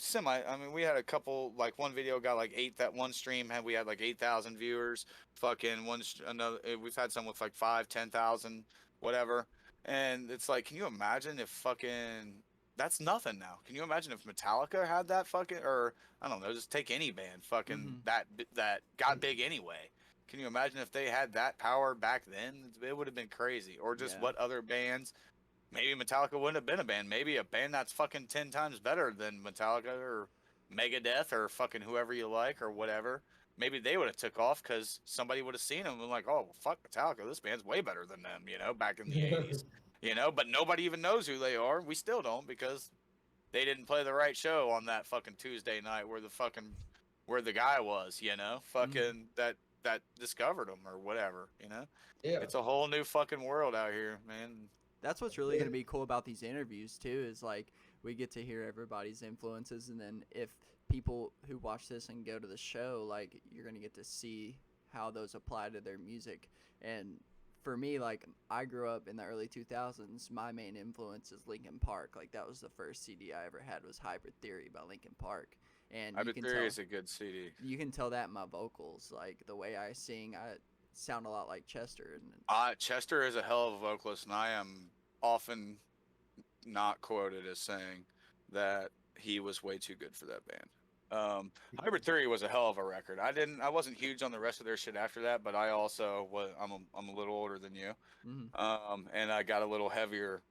we had a couple, like one video got like that one stream we had like 8,000 viewers. Fucking we've had some with like 5, 10,000, whatever. And it's like, can you imagine if fucking that's nothing now? Can you imagine if Metallica had that fucking, or I don't know, just take any band fucking that got big anyway? Can you imagine if they had that power back then? It would have been crazy. Or just what other bands? Maybe Metallica wouldn't have been a band. Maybe a band that's fucking 10 times better than Metallica or Megadeth or fucking whoever you like or whatever. Maybe they would have took off because somebody would have seen them and been like, oh, well, fuck Metallica. This band's way better than them, you know, back in the 80s. You know, but nobody even knows who they are. We still don't because they didn't play the right show on that fucking Tuesday night where the guy was, you know, fucking that discovered them or whatever, you know? Yeah. It's a whole new fucking world out here, man. That's what's really going to be cool about these interviews, too, is, like, we get to hear everybody's influences, and then if people who watch this and go to the show, like, you're going to get to see how those apply to their music. And for me, like, I grew up in the early 2000s. My main influence is Linkin Park. Like, that was the first CD I ever had was Hybrid Theory by Linkin Park. And Hybrid Theory is a good CD. You can tell that in my vocals. Like, the way I sing, I sound a lot like Chester. And Chester is a hell of a vocalist, and I am often not quoted as saying that he was way too good for that band. Hybrid Theory was a hell of a record. I wasn't huge on the rest of their shit after that, but I also was. I'm a little older than you, and I got a little heavier.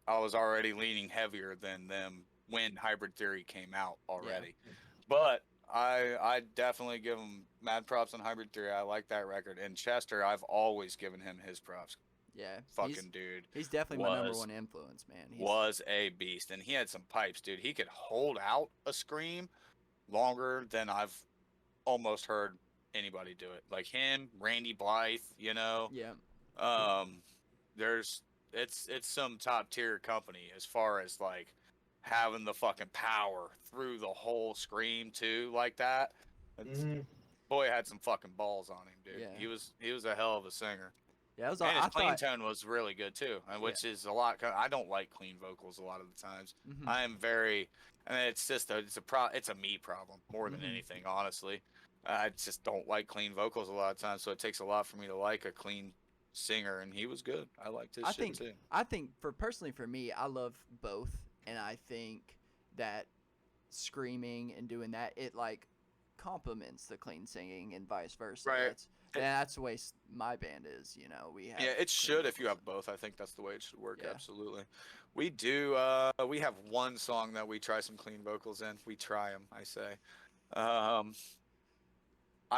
I was already leaning heavier than them when Hybrid Theory came out already. Yeah. But I definitely give him mad props on Hybrid Theory. I like that record. And Chester, I've always given him his props. Yeah, Fucking dude. He's definitely my number one influence, man. Was a beast, and he had some pipes, dude. He could hold out a scream longer than I've almost heard anybody do it. Like him, Randy Blythe, you know. Yeah. It's some top tier company as far as like having the fucking power through the whole scream too, like that. Boy had some fucking balls on him, dude. Yeah. He was a hell of a singer. Yeah, his clean tone was really good too, which is a lot. I don't like clean vocals a lot of the times. I am very, and it's just it's a me problem more than anything, honestly. I just don't like clean vocals a lot of times, so it takes a lot for me to like a clean singer, and he was good. I liked his shit too. I think personally for me, I love both, and I think that screaming and doing that, it like complements the clean singing and vice versa. Right. That's the way my band is, you know. We have it should if you have both. I think that's the way it should work. Yeah. Absolutely. We do. We have one song that we try some clean vocals in. We try them, I say. I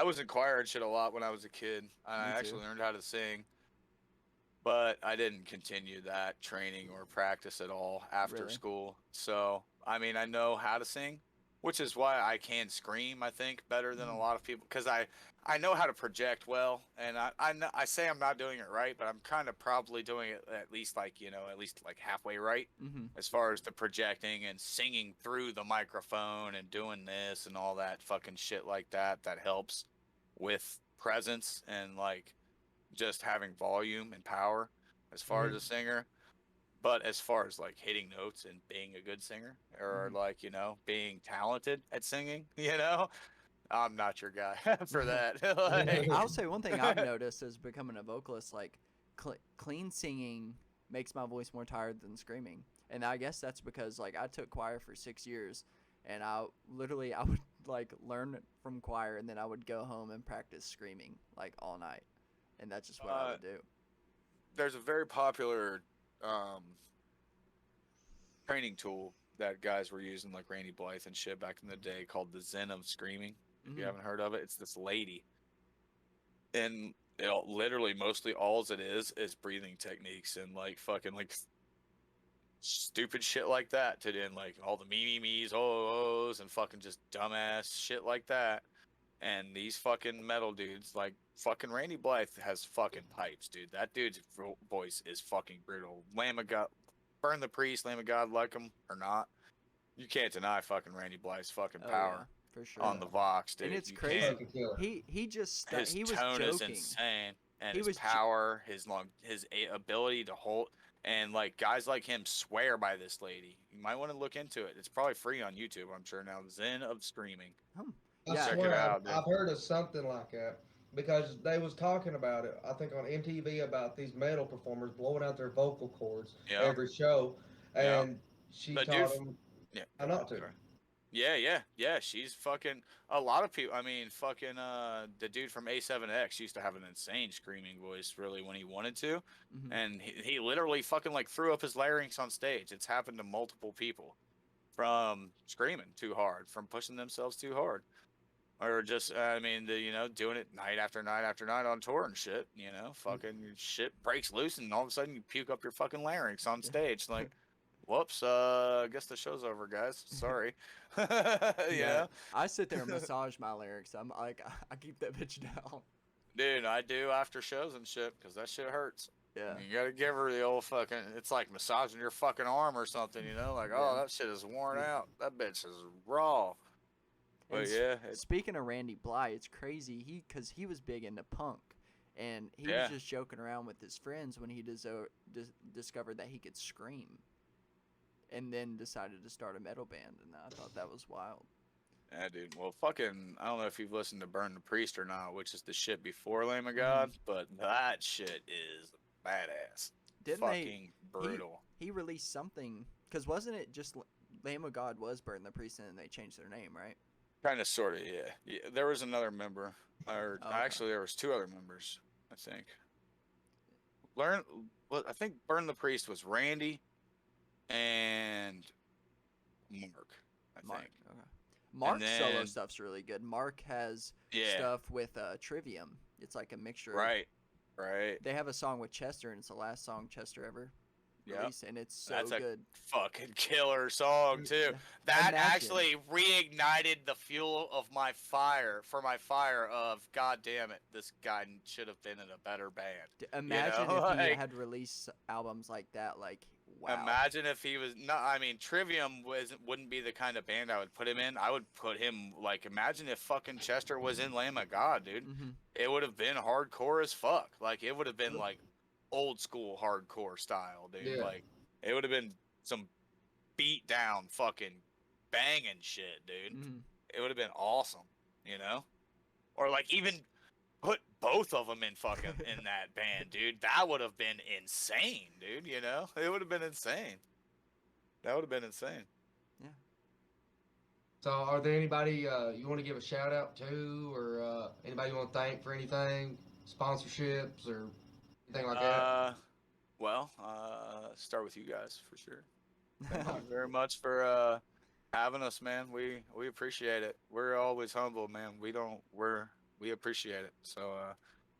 was in choir and shit a lot when I was a kid. I actually learned how to sing, but I didn't continue that training or practice at all after school. So, I mean, I know how to sing, which is why I can scream, I think, better than a lot of people, because I know how to project well, and I say I'm not doing it right, but I'm kind of probably doing it at least like halfway right, as far as the projecting and singing through the microphone and doing this and all that fucking shit like that helps with presence and like just having volume and power as far as a singer. But as far as like hitting notes and being a good singer, or like, you know, being talented at singing, you know, I'm not your guy for that. Like, I'll say one thing I've noticed is becoming a vocalist, like clean singing makes my voice more tired than screaming. And I guess that's because like I took choir for 6 years, and I would like learn from choir, and then I would go home and practice screaming like all night. And that's just what I would do. There's a very popular training tool that guys were using, like Randy Blythe and shit back in the day, called the Zen of Screaming. If you haven't heard of it, it's this lady, and literally mostly all it is breathing techniques and like fucking like stupid shit like that, to then like all the me's, ohs, and fucking just dumbass shit like that. And these fucking metal dudes, like fucking Randy Blythe has fucking pipes, dude. That dude's voice is fucking brutal. Lamb of God, burn the priest, Lamb of God, like him or not, you can't deny fucking Randy Blythe's fucking power. For sure. On the Vox, dude. And it's crazy. He was tone joking. is insane, and his power, his ability to hold, and like guys like him swear by this lady. You might want to look into it. It's probably free on YouTube, I'm sure now. Zen of Screaming. Check it out. I've heard of something like that, because they was talking about it, I think on MTV, about these metal performers blowing out their vocal cords every show, and she taught them how not to. Yeah. She's fucking a lot of people. I mean, fucking the dude from A7X used to have an insane screaming voice, really, when he wanted to, and he literally fucking like threw up his larynx on stage. It's happened to multiple people from screaming too hard, from pushing themselves too hard, or just doing it night after night after night on tour and shit. You know, fucking your shit breaks loose, and all of a sudden you puke up your fucking larynx on stage, like. Whoops, I guess the show's over, guys. Sorry. Yeah. I sit there and massage my larynx. I'm like, I keep that bitch down. Dude, I do after shows and shit, because that shit hurts. Yeah. You gotta give her the old fucking, it's like massaging your fucking arm or something, you know? Like, oh, that shit is worn out. That bitch is raw. But speaking of Randy Blythe, it's crazy. Because he was big into punk. And he was just joking around with his friends when he discovered that he could scream. And then decided to start a metal band, and I thought that was wild. Yeah, dude. Well, fucking, I don't know if you've listened to Burn the Priest or not, which is the shit before Lamb of God, but that shit is badass. Fucking brutal. he released something, because wasn't it just Lamb of God was Burn the Priest and then they changed their name, right? Kind of, sort of, yeah. There was another member, or Oh, okay. actually there was 2 other members, I think. I think Burn the Priest was Randy and Mark, I Mark. think. Okay. Mark's solo then- stuff's really good. Mark has Yeah. stuff with Trivium. It's like a mixture. Right. They have a song with Chester, and it's the last song Chester ever Yep. released, and it's so That's a good. fucking killer song too. Yeah. That Imagine. actually reignited the fuel of my fire of God damn it, this guy should have been in a better band. Imagine know, if he like- had released albums like that. Like, wow. Imagine if he was not. I mean, Trivium wouldn't be the kind of band I would put him in. I would put him like. Imagine if fucking Chester was in Lamb of God, dude. Hmm. It would have been hardcore as fuck. Like it would have been like old school hardcore style, dude. Yeah. Like it would have been some beat down fucking banging shit, dude. Hmm. It would have been awesome, or like even put both of them in fucking in that band, dude. That would have been insane, dude. It would have been insane. That would have been insane. So, are there anybody you want to give a shout out to, or anybody you want to thank for anything, sponsorships, or anything like that? Start with you guys for sure. Thank you very much for having us, man. We appreciate it. We're always humble, man. We appreciate it. So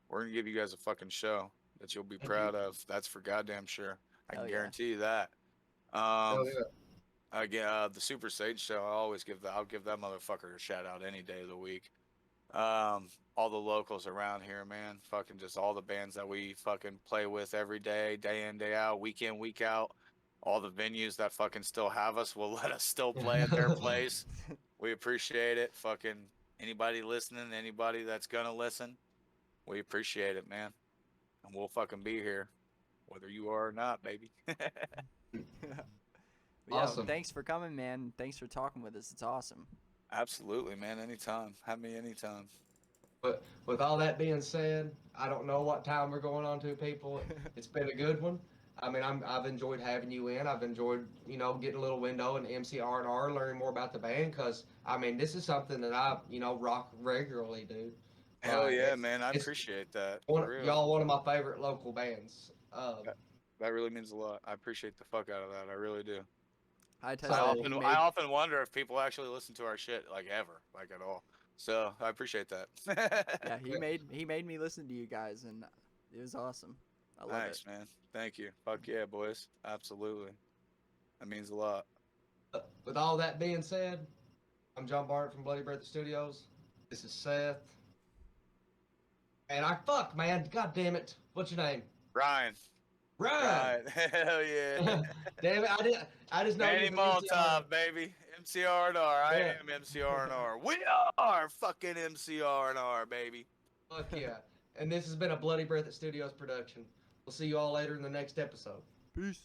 we're gonna give you guys a fucking show that you'll be Thank proud you. of. That's for goddamn sure. I Hell can yeah. guarantee you that. Hell yeah. Again, the Super Sage show. I'll give that motherfucker a shout out any day of the week. All the locals around here, man. Fucking just all the bands that we fucking play with every day in, day out, week in, week out. All the venues that fucking still have us will let us still play at their place. We appreciate it. Fucking anybody listening, anybody that's gonna listen, we appreciate it, man. And we'll fucking be here, whether you are or not, baby. Yeah, Awesome. thanks for coming, man. Thanks for talking with us. It's awesome. Absolutely, man. Anytime. Have me anytime. But with all that being said, I don't know what time we're going on to, people. It's been a good one. I mean, I've enjoyed having you in. I've enjoyed, getting a little window in MCRNR, learning more about the band. Cause I mean, this is something that I, rock regularly, dude. Hell yeah, it's- man. I it's appreciate that. For real. Y'all, one of my favorite local bands. That really means a lot. I appreciate the fuck out of that. I really do. I tell So- you, I often wonder if people actually listen to our shit, like ever, like at all. So I appreciate that. yeah, he made me listen to you guys, and it was awesome. I love Nice, it. man. Thank you. Fuck yeah, boys. Absolutely. That means a lot. With all that being said, I'm John Barnett from Bloody Breath Studios. This is Seth. And man. God damn it. What's your name? Ryan. Ryan. Right. Hell yeah. Damn it. I just know Manny you're from MCRNR. Molotov, baby. MCRNR. I Yeah. am MCRNR. We are fucking MCRNR, baby. Fuck yeah. And this has been a Bloody Breath Studios production. We'll see you all later in the next episode. Peace.